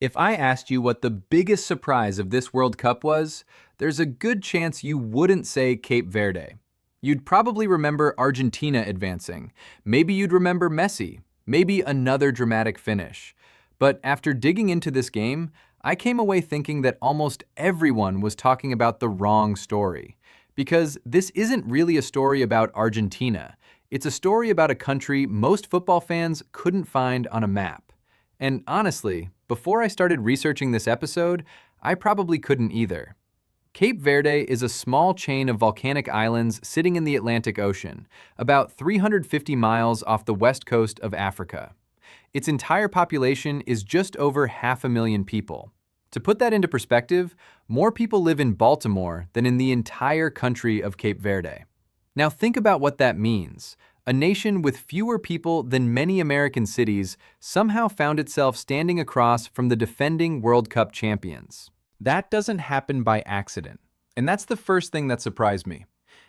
If I asked you what the biggest surprise of this World Cup was, there's a good chance you wouldn't say Cape Verde. You'd probably remember Argentina advancing. Maybe you'd remember Messi. Maybe another dramatic finish. But after digging into this game, I came away thinking that almost everyone was talking about the wrong story. Because this isn't really a story about Argentina. It's a story about a country most football fans couldn't find on a map. And honestly, before I started researching this episode, I probably couldn't either. Cape Verde is a small chain of volcanic islands sitting in the Atlantic Ocean, about 350 miles off the west coast of Africa. Its entire population is just over 500,000 people. To put that into perspective, more people live in Baltimore than in the entire country of Cape Verde. Now think about what that means. A nation with fewer people than many American cities somehow found itself standing across from the defending World Cup champions. That doesn't happen by accident, and that's the first thing that surprised me.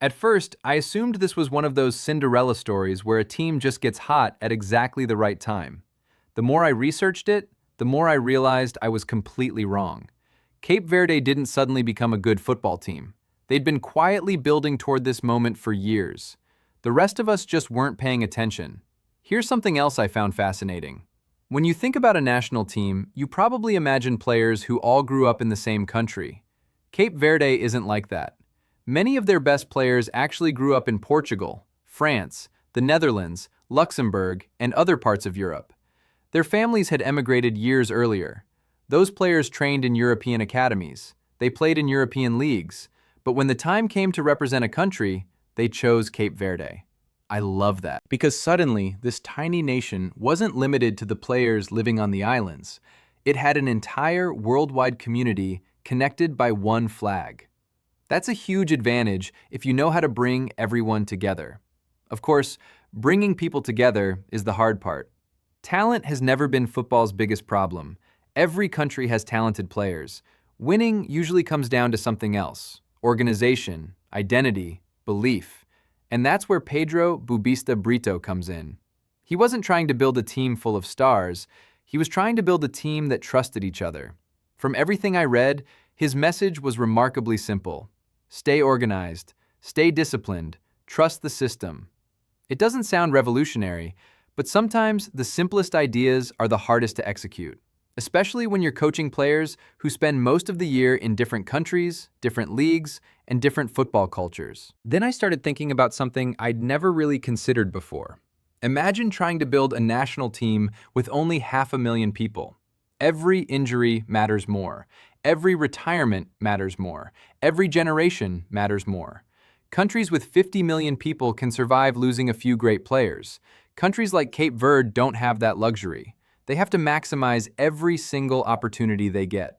At first, I assumed this was one of those Cinderella stories where a team just gets hot at exactly the right time. The more I researched it, the more I realized I was completely wrong. Cape Verde didn't suddenly become a good football team. They'd been quietly building toward this moment for years. The rest of us just weren't paying attention. Here's something else I found fascinating. When you think about a national team, you probably imagine players who all grew up in the same country. Cape Verde isn't like that. Many of their best players actually grew up in Portugal, France, the Netherlands, Luxembourg, and other parts of Europe. Their families had emigrated years earlier. Those players trained in European academies. They played in European leagues. But when the time came to represent a country, they chose Cape Verde. I love that, because suddenly this tiny nation wasn't limited to the players living on the islands. It had an entire worldwide community connected by one flag. That's a huge advantage if you know how to bring everyone together. Of course, bringing people together is the hard part. Talent has never been football's biggest problem. Every country has talented players. Winning usually comes down to something else: organization, identity, belief. And that's where Pedro Bubista Brito comes in. He wasn't trying to build a team full of stars. He was trying to build a team that trusted each other. From everything I read, his message was remarkably simple. Stay organized, stay disciplined, trust the system. It doesn't sound revolutionary, but sometimes the simplest ideas are the hardest to execute, especially when you're coaching players who spend most of the year in different countries, different leagues, and different football cultures. Then I started thinking about something I'd never really considered before. Imagine trying to build a national team with only 500,000 people. Every injury matters more. Every retirement matters more. Every generation matters more. Countries with 50 million people can survive losing a few great players. Countries like Cape Verde don't have that luxury. They have to maximize every single opportunity they get.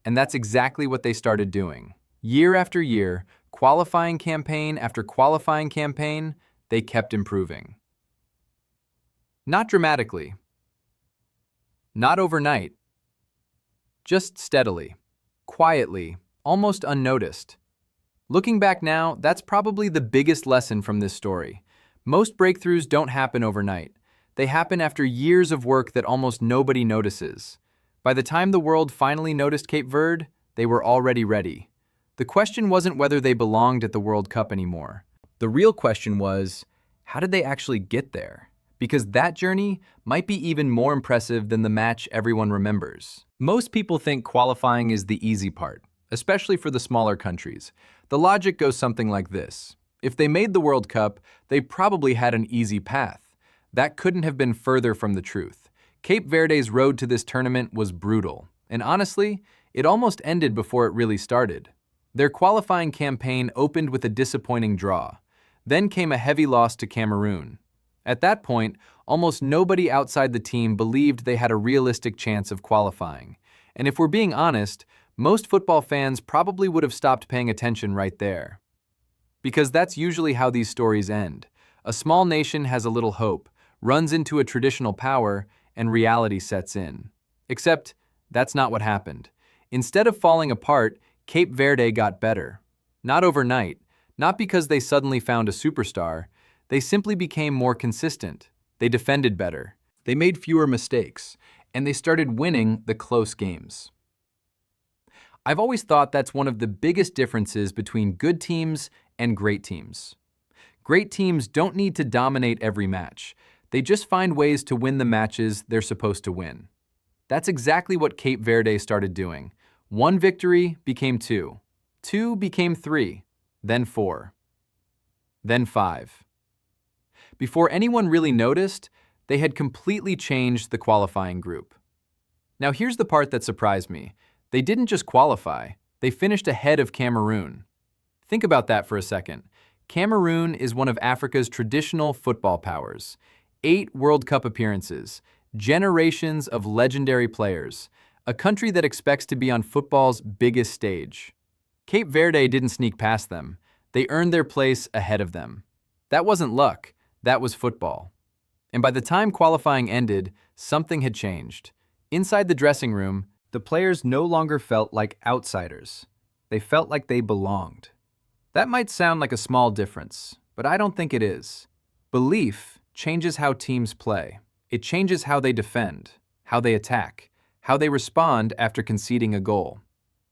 And that's exactly what they started doing. Year after year, qualifying campaign after qualifying campaign, they kept improving. Not dramatically. Not overnight. Just steadily, quietly, almost unnoticed. Looking back now, that's probably the biggest lesson from this story. Most breakthroughs don't happen overnight. They happen after years of work that almost nobody notices. By the time the world finally noticed Cape Verde, they were already ready. The question wasn't whether they belonged at the World Cup anymore. The real question was, how did they actually get there? Because that journey might be even more impressive than the match everyone remembers. Most people think qualifying is the easy part, especially for the smaller countries. The logic goes something like this. If they made the World Cup, they probably had an easy path. That couldn't have been further from the truth. Cape Verde's road to this tournament was brutal, and honestly, it almost ended before it really started. Their qualifying campaign opened with a disappointing draw. Then came a heavy loss to Cameroon. At that point, almost nobody outside the team believed they had a realistic chance of qualifying. And if we're being honest, most football fans probably would have stopped paying attention right there. Because that's usually how these stories end. A small nation has a little hope, runs into a traditional power, and reality sets in. Except, that's not what happened. Instead of falling apart, Cape Verde got better. Not overnight, not because they suddenly found a superstar. They simply became more consistent. They defended better. They made fewer mistakes. and they started winning the close games. I've always thought that's one of the biggest differences between good teams and great teams. Great teams don't need to dominate every match. They just find ways to win the matches they're supposed to win. That's exactly what Cape Verde started doing. One victory became two. Two became three, then four, then five. Before anyone really noticed, they had completely changed the qualifying group. Now here's the part that surprised me. They didn't just qualify, they finished ahead of Cameroon. Think about that for a second. Cameroon is one of Africa's traditional football powers. 8 World Cup appearances, generations of legendary players, a country that expects to be on football's biggest stage. Cape Verde didn't sneak past them. They earned their place ahead of them. That wasn't luck, that was football. And by the time qualifying ended, something had changed. Inside the dressing room, the players no longer felt like outsiders. They felt like they belonged. That might sound like a small difference, but I don't think it is. Belief changes how teams play. It changes how they defend, how they attack, how they respond after conceding a goal.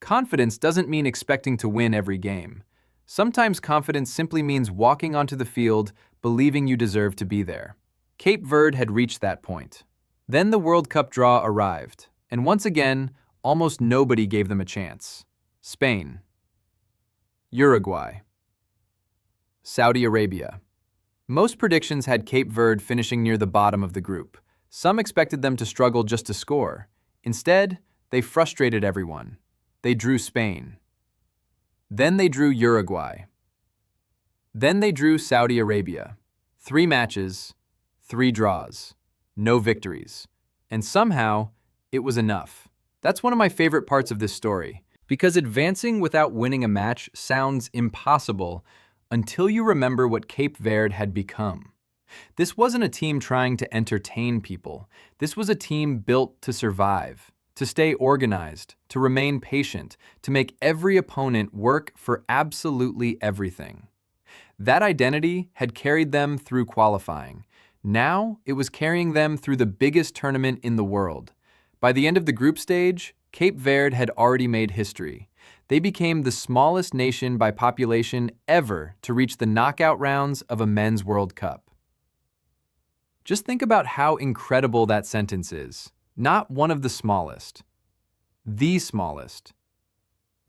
Confidence doesn't mean expecting to win every game. Sometimes confidence simply means walking onto the field, believing you deserve to be there. Cape Verde had reached that point. Then the World Cup draw arrived, and once again, almost nobody gave them a chance. Spain, Uruguay, Saudi Arabia. Most predictions had Cape Verde finishing near the bottom of the group. Some expected them to struggle just to score. Instead, they frustrated everyone. They drew Spain. Then they drew Uruguay. Then they drew Saudi Arabia. 3 matches, 3 draws, no victories. And somehow, it was enough. That's one of my favorite parts of this story, because advancing without winning a match sounds impossible until you remember what Cape Verde had become. This wasn't a team trying to entertain people. This was a team built to survive, to stay organized, to remain patient, to make every opponent work for absolutely everything. That identity had carried them through qualifying. Now, it was carrying them through the biggest tournament in the world. By the end of the group stage, Cape Verde had already made history. They became the smallest nation by population ever to reach the knockout rounds of a men's World Cup. Just think about how incredible that sentence is. Not one of the smallest. The smallest.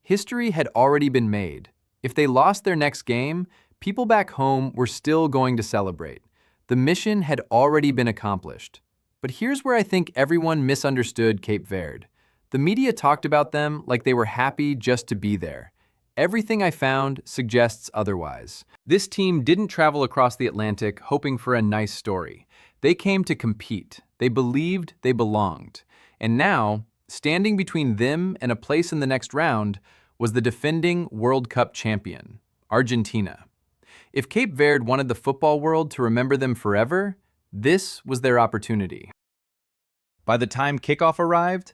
History had already been made. If they lost their next game, people back home were still going to celebrate. The mission had already been accomplished. But here's where I think everyone misunderstood Cape Verde. The media talked about them like they were happy just to be there. Everything I found suggests otherwise. This team didn't travel across the Atlantic hoping for a nice story. They came to compete. They believed they belonged. And now, standing between them and a place in the next round was the defending World Cup champion, Argentina. If Cape Verde wanted the football world to remember them forever, this was their opportunity. By the time kickoff arrived,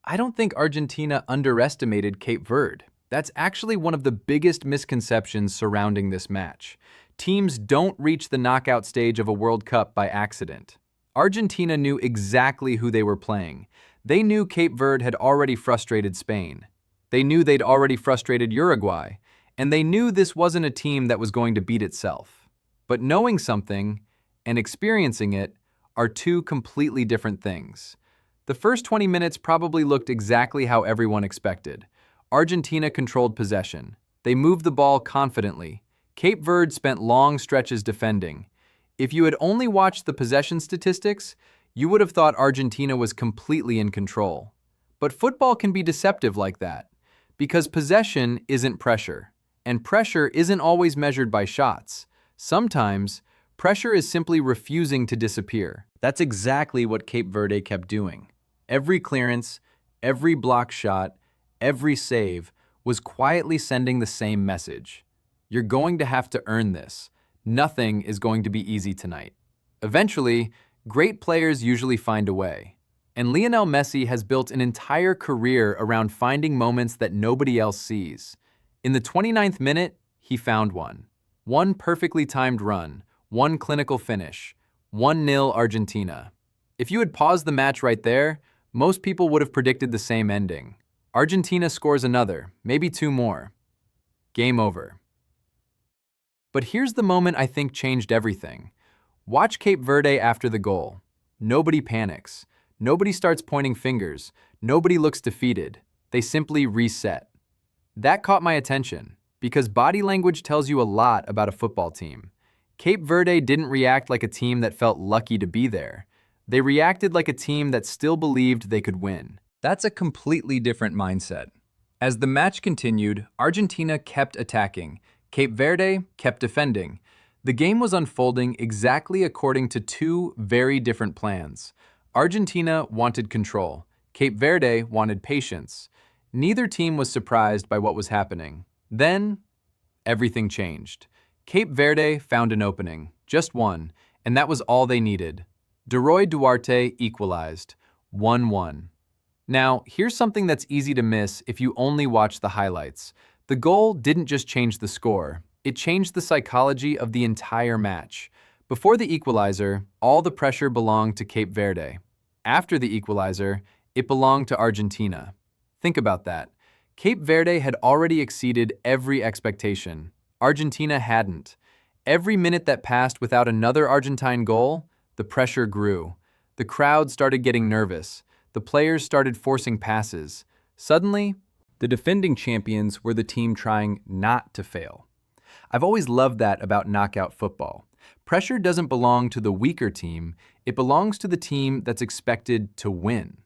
I don't think Argentina underestimated Cape Verde. That's actually one of the biggest misconceptions surrounding this match. Teams don't reach the knockout stage of a World Cup by accident. Argentina knew exactly who they were playing. They knew Cape Verde had already frustrated Spain. They knew they'd already frustrated Uruguay. And they knew this wasn't a team that was going to beat itself. But knowing something and experiencing it are two completely different things. The first 20 minutes probably looked exactly how everyone expected. Argentina controlled possession. They moved the ball confidently. Cape Verde spent long stretches defending. If you had only watched the possession statistics, you would have thought Argentina was completely in control. But football can be deceptive like that, because possession isn't pressure, and pressure isn't always measured by shots. Sometimes, pressure is simply refusing to disappear. That's exactly what Cape Verde kept doing. Every clearance, every block shot, every save was quietly sending the same message. You're going to have to earn this. Nothing is going to be easy tonight. Eventually, great players usually find a way. And Lionel Messi has built an entire career around finding moments that nobody else sees. In the 29th minute, he found one. One perfectly timed run, one clinical finish, 1-0 Argentina. If you had paused the match right there, most people would have predicted the same ending. Argentina scores another, maybe two more. Game over. But here's the moment I think changed everything. Watch Cape Verde after the goal. Nobody panics. Nobody starts pointing fingers. Nobody looks defeated. They simply reset. That caught my attention, because body language tells you a lot about a football team. Cape Verde didn't react like a team that felt lucky to be there. They reacted like a team that still believed they could win. That's a completely different mindset. As the match continued, Argentina kept attacking. Cape Verde kept defending. The game was unfolding exactly according to two very different plans. Argentina wanted control. Cape Verde wanted patience. Neither team was surprised by what was happening. Then, everything changed. Cape Verde found an opening, just one, and that was all they needed. Deroy Duarte equalized, 1-1. Now, here's something that's easy to miss if you only watch the highlights. The goal didn't just change the score, it changed the psychology of the entire match. Before the equalizer, all the pressure belonged to Cape Verde. After the equalizer, it belonged to Argentina. Think about that. Cape Verde had already exceeded every expectation. Argentina hadn't. Every minute that passed without another Argentine goal, the pressure grew. The crowd started getting nervous. The players started forcing passes. Suddenly, the defending champions were the team trying not to fail. I've always loved that about knockout football. Pressure doesn't belong to the weaker team, it belongs to the team that's expected to win.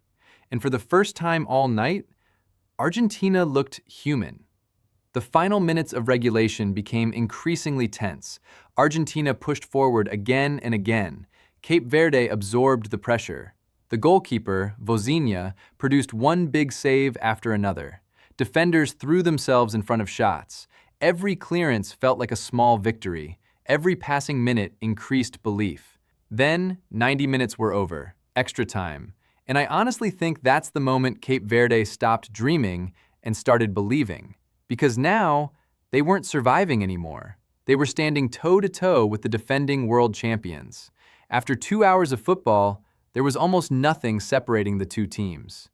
And for the first time all night, Argentina looked human. The final minutes of regulation became increasingly tense. Argentina pushed forward again and again. Cape Verde absorbed the pressure. The goalkeeper, Vozinha, produced one big save after another. Defenders threw themselves in front of shots. Every clearance felt like a small victory. Every passing minute increased belief. Then, 90 minutes were over, extra time. And I honestly think that's the moment Cape Verde stopped dreaming and started believing. Because now, they weren't surviving anymore. They were standing toe-to-toe with the defending world champions. After 2 hours of football, there was almost nothing separating the two teams.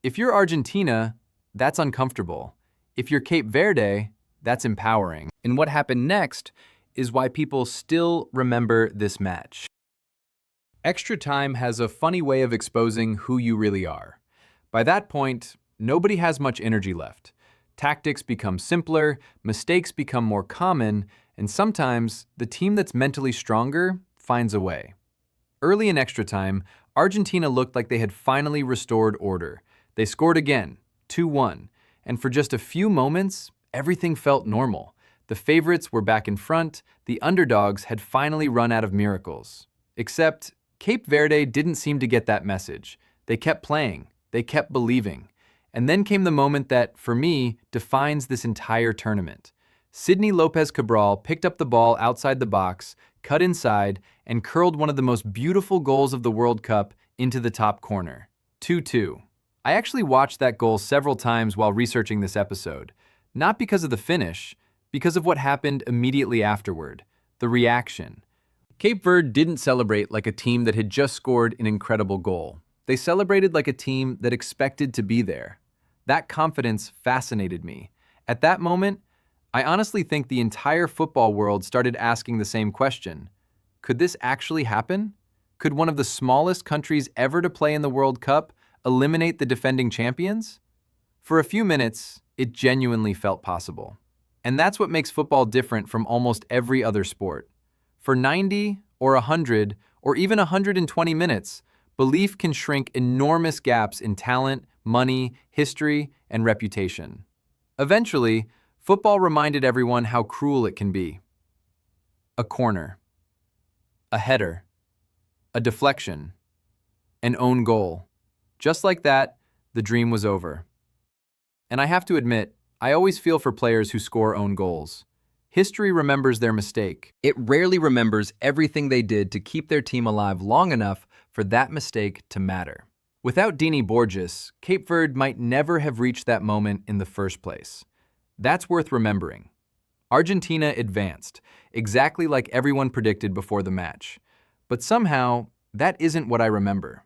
If you're Argentina, that's uncomfortable. If you're Cape Verde, that's empowering. And what happened next is why people still remember this match. Extra time has a funny way of exposing who you really are. By that point, nobody has much energy left. Tactics become simpler, mistakes become more common, and sometimes the team that's mentally stronger finds a way. Early in extra time, Argentina looked like they had finally restored order. They scored again, 2-1, and for just a few moments, everything felt normal. The favorites were back in front, the underdogs had finally run out of miracles. Except, Cape Verde didn't seem to get that message. They kept playing, they kept believing. And then came the moment that, for me, defines this entire tournament. Sidney Lopez Cabral picked up the ball outside the box, cut inside, and curled one of the most beautiful goals of the World Cup into the top corner. 2-2. I actually watched that goal several times while researching this episode. Not because of the finish, because of what happened immediately afterward. The reaction. Cape Verde didn't celebrate like a team that had just scored an incredible goal. They celebrated like a team that expected to be there. That confidence fascinated me. At that moment, I honestly think the entire football world started asking the same question. Could this actually happen? Could one of the smallest countries ever to play in the World Cup eliminate the defending champions? For a few minutes, it genuinely felt possible. And that's what makes football different from almost every other sport. For 90 or 100 or even 120 minutes, belief can shrink enormous gaps in talent, money, history, and reputation. Eventually, football reminded everyone how cruel it can be. A corner, a header, a deflection, an own goal. Just like that, the dream was over. And I have to admit, I always feel for players who score own goals. History remembers their mistake. It rarely remembers everything they did to keep their team alive long enough for that mistake to matter. Without Dini Borges, Cape Verde might never have reached that moment in the first place. That's worth remembering. Argentina advanced, exactly like everyone predicted before the match. But somehow, that isn't what I remember.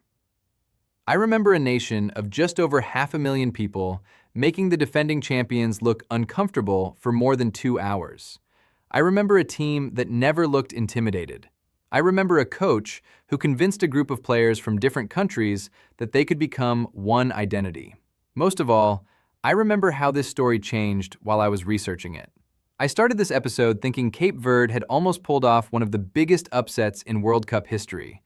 I remember a nation of just over 500,000 people making the defending champions look uncomfortable for more than 2 hours. I remember a team that never looked intimidated. I remember a coach who convinced a group of players from different countries that they could become one identity. Most of all, I remember how this story changed while I was researching it. I started this episode thinking Cape Verde had almost pulled off one of the biggest upsets in World Cup history.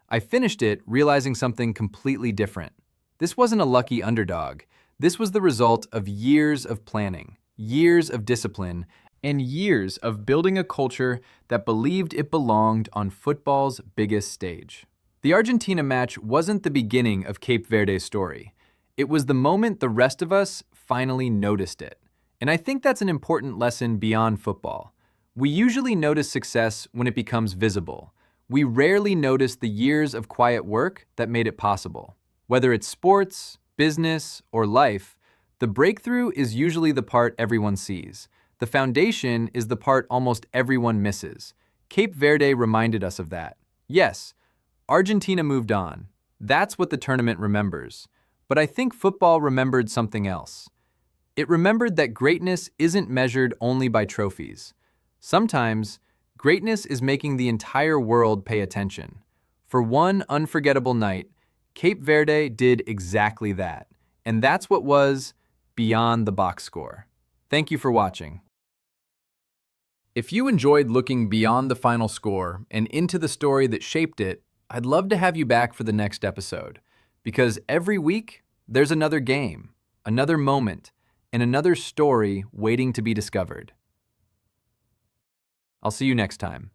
I finished it realizing something completely different. This wasn't a lucky underdog. This was the result of years of planning, years of discipline, and years of building a culture that believed it belonged on football's biggest stage. The Argentina match wasn't the beginning of Cape Verde's story. It was the moment the rest of us finally noticed it. And I think that's an important lesson beyond football. We usually notice success when it becomes visible. We rarely notice the years of quiet work that made it possible. Whether it's sports, business, or life, the breakthrough is usually the part everyone sees. The foundation is the part almost everyone misses. Cape Verde reminded us of that. Yes, Argentina moved on. That's what the tournament remembers. But I think football remembered something else. It remembered that greatness isn't measured only by trophies. Sometimes, greatness is making the entire world pay attention. For one unforgettable night, Cape Verde did exactly that. And that's what was beyond the box score. Thank you for watching. If you enjoyed looking beyond the final score and into the story that shaped it, I'd love to have you back for the next episode. Because every week, there's another game, another moment, and another story waiting to be discovered. I'll see you next time.